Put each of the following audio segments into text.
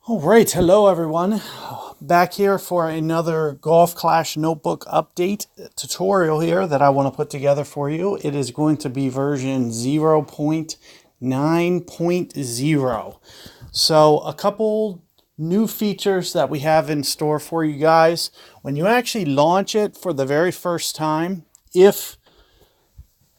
All right, hello everyone. Back here for another Golf Clash Notebook update tutorial here that I want to put together for you. It is going to be version 0.9.0. So a couple new features that we have in store for you guys. When you actually launch it for the very first time,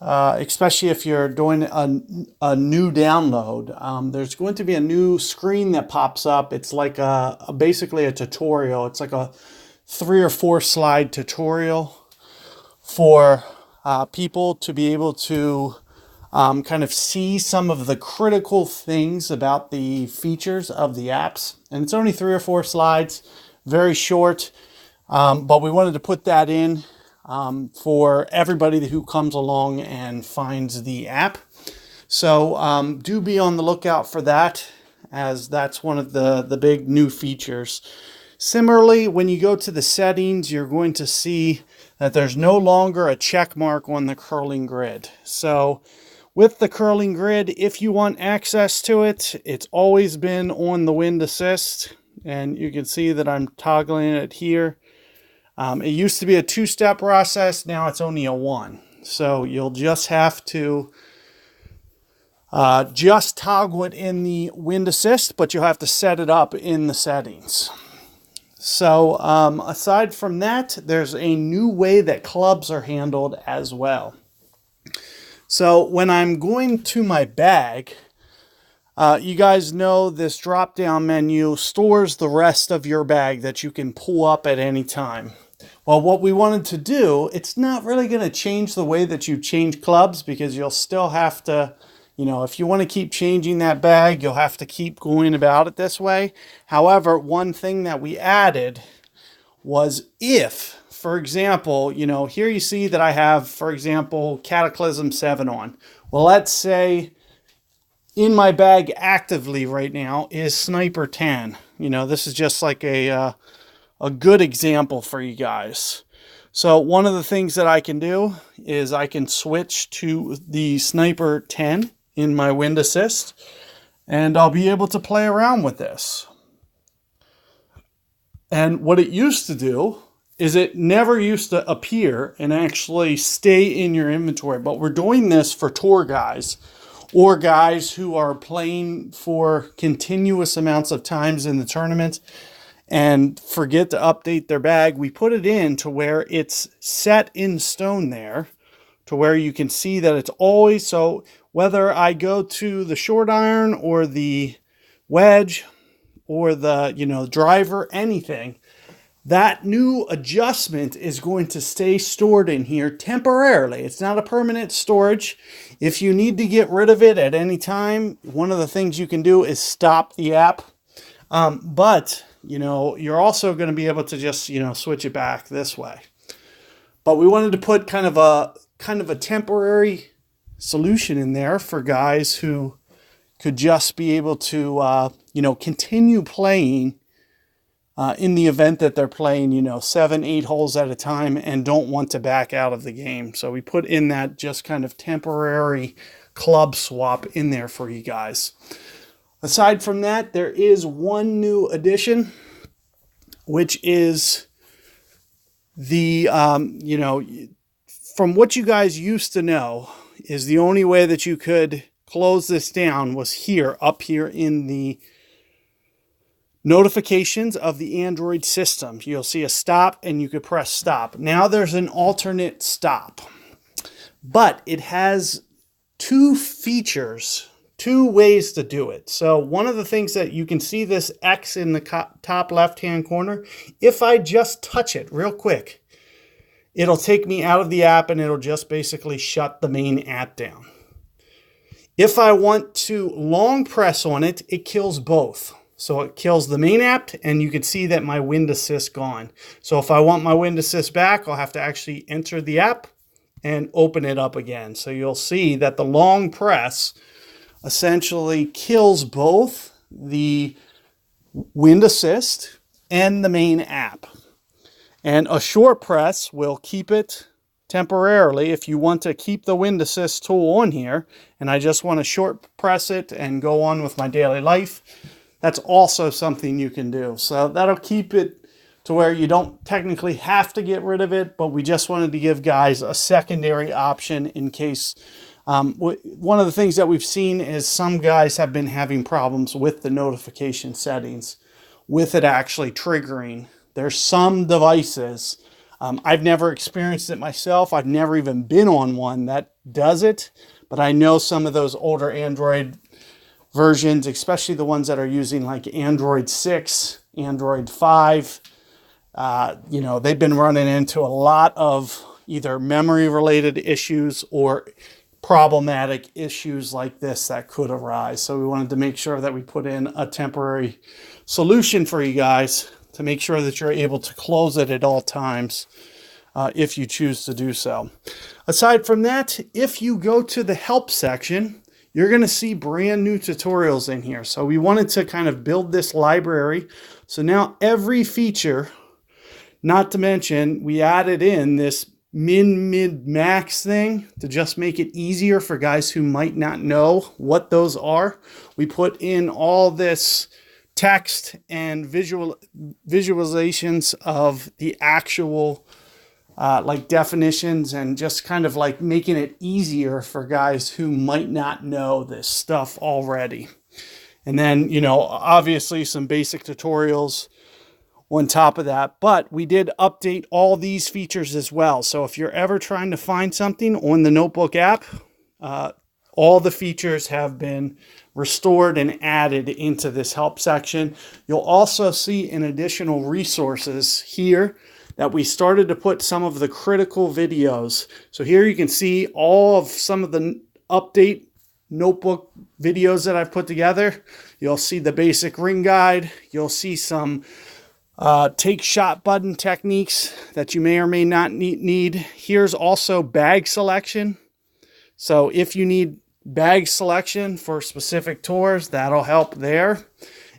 especially if you're doing a new download, there's going to be a new screen that pops up. It's like basically a tutorial. It's like a 3 or 4 slide tutorial for people to be able to kind of see some of the critical things about the features of the apps. And it's only 3 or 4 slides, very short, but we wanted to put that in for everybody who comes along and finds the app. So do be on the lookout for that, as that's one of the big new features. Similarly, when you go to the settings, you're going to see that there's no longer a check mark on the curling grid. So with the curling grid, if you want access to it, it's always been on the wind assist, and you can see that I'm toggling it here. It used to be a 2-step process. Now it's only a 1. So you'll just have to just toggle it in the wind assist, but you'll have to set it up in the settings. So aside from that, there's a new way that clubs are handled as well. So when I'm going to my bag, you guys know this drop-down menu stores the rest of your bag that you can pull up at any time. Well, what we wanted to do, it's not really going to change the way that you change clubs, because you'll still have to, if you want to keep changing that bag, you'll have to keep going about it this way. However, one thing that we added was if, for example, here you see that I have, for example, Cataclysm 7 on. Well, let's say in my bag actively right now is Sniper 10. This is just like a good example for you guys. So one of the things that I can do is I can switch to the Sniper 10 in my wind assist, and I'll be able to play around with this. And what it used to do is it never used to appear and actually stay in your inventory. But we're doing this for tour guys or guys who are playing for continuous amounts of times in the tournament and forget to update their bag. We put it in to where it's set in stone there, to where you can see that it's always, so whether I go to the short iron or the wedge or the driver, anything, that new adjustment is going to stay stored in here temporarily. It's not a permanent storage. If you need to get rid of it at any time, one of the things you can do is stop the app. But you're also going to be able to just, switch it back this way. But we wanted to put kind of a temporary solution in there for guys who could just be able to, continue playing in the event that they're playing, 7, 8 holes at a time and don't want to back out of the game. So we put in that just kind of temporary club swap in there for you guys. Aside from that, there is one new addition, which is the, from what you guys used to know, is the only way that you could close this down was up here in the notifications of the Android system. You'll see a stop and you could press stop. Now there's an alternate stop, but it has 2 features. 2 ways to do it. So one of the things that you can see, this X in the top left-hand corner, if I just touch it real quick, it'll take me out of the app and it'll just basically shut the main app down. If I want to long press on it, it kills both. So it kills the main app, and you can see that my wind assist gone. So if I want my wind assist back, I'll have to actually enter the app and open it up again. So you'll see that the long press essentially kills both the wind assist and the main app. And a short press will keep it temporarily. If you want to keep the wind assist tool on here, and I just want to short press it and go on with my daily life, that's also something you can do. So that'll keep it to where you don't technically have to get rid of it, but we just wanted to give guys a secondary option in case. One of the things that we've seen is some guys have been having problems with the notification settings, with it actually triggering. There's some devices, I've never experienced it myself. I've never even been on one that does it, but I know some of those older Android versions, especially the ones that are using like Android 6, Android 5, they've been running into a lot of either memory related issues or problematic issues like this that could arise. So we wanted to make sure that we put in a temporary solution for you guys to make sure that you're able to close it at all times if you choose to do so. Aside from that, if you go to the help section, you're going to see brand new tutorials in here. So we wanted to kind of build this library. So now every feature, not to mention, we added in this min, mid, max thing to just make it easier for guys who might not know what those are. We put in all this text and visualizations of the actual like definitions, and just kind of like making it easier for guys who might not know this stuff already. And then, obviously some basic tutorials on top of that, but we did update all these features as well. So if you're ever trying to find something on the Notebook app, all the features have been restored and added into this help section. You'll also see in additional resources here that we started to put some of the critical videos. So here you can see all of some of the update Notebook videos that I've put together. You'll see the basic ring guide. You'll see some take shot button techniques that you may or may not need. Here's also bag selection. So if you need bag selection for specific tours, that'll help there.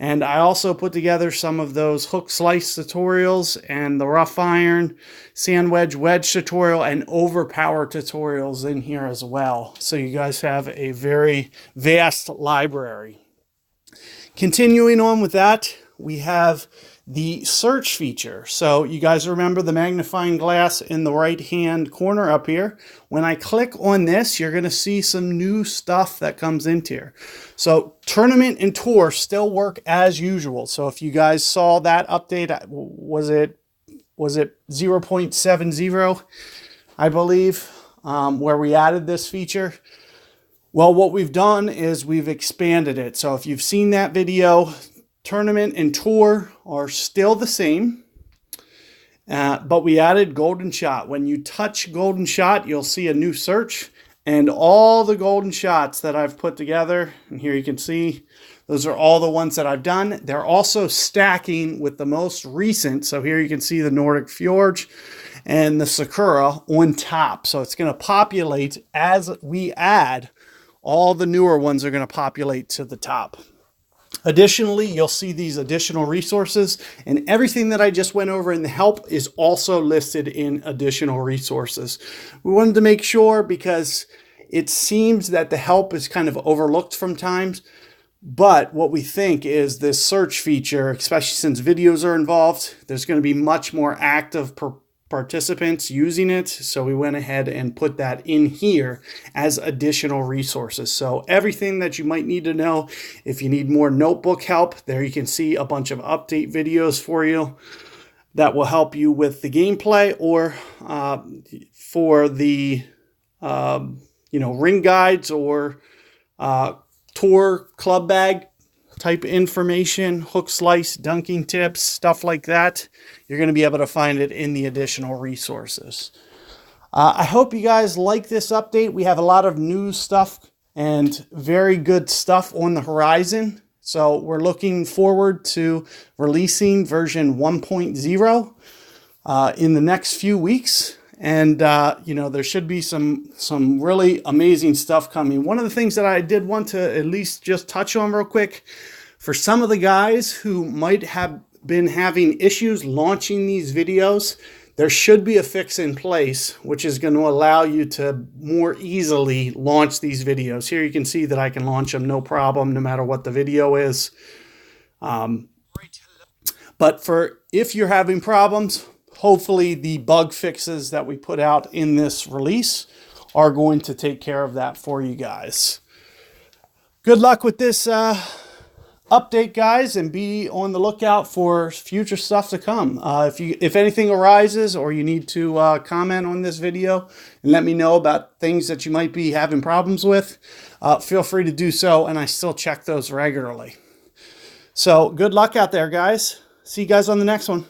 And I also put together some of those hook slice tutorials and the rough iron, sand wedge tutorial, and overpower tutorials in here as well. So you guys have a very vast library. Continuing on with that, we have the search feature. So you guys remember the magnifying glass in the right hand corner up here. When I click on this, you're going to see some new stuff that comes into here. So tournament and tour still work as usual. So if you guys saw that update, was it 0.70, I believe, where we added this feature? Well, what we've done is we've expanded it. So if you've seen that video, tournament and tour are still the same, but we added golden shot. When you touch golden shot, you'll see a new search, and all the golden shots that I've put together, and here you can see, those are all the ones that I've done. They're also stacking with the most recent. So here you can see the Nordic Fjords and the Sakura on top. So it's going to populate as we add. All the newer ones are going to populate to the top. Additionally, you'll see these additional resources, and everything that I just went over in the help is also listed in additional resources. We wanted to make sure, because it seems that the help is kind of overlooked from times, but what we think is this search feature, especially since videos are involved, there's going to be much more active participants using it. So we went ahead and put that in here as additional resources. So everything that you might need to know, if you need more notebook help, there you can see a bunch of update videos for you that will help you with the gameplay, or for the ring guides or tour club bag type information, hook slice, dunking tips, stuff like that. You're going to be able to find it in the additional resources. I hope you guys like this update. We have a lot of new stuff and very good stuff on the horizon. So we're looking forward to releasing version 1.0 in the next few weeks. And, there should be some really amazing stuff coming. One of the things that I did want to at least just touch on real quick, for some of the guys who might have been having issues launching these videos, there should be a fix in place, which is going to allow you to more easily launch these videos. Here you can see that I can launch them no problem, no matter what the video is. But for if you're having problems, hopefully the bug fixes that we put out in this release are going to take care of that for you guys. Good luck with this update, guys, and be on the lookout for future stuff to come. If anything arises or you need to comment on this video and let me know about things that you might be having problems with, feel free to do so, and I still check those regularly. So good luck out there, guys. See you guys on the next one.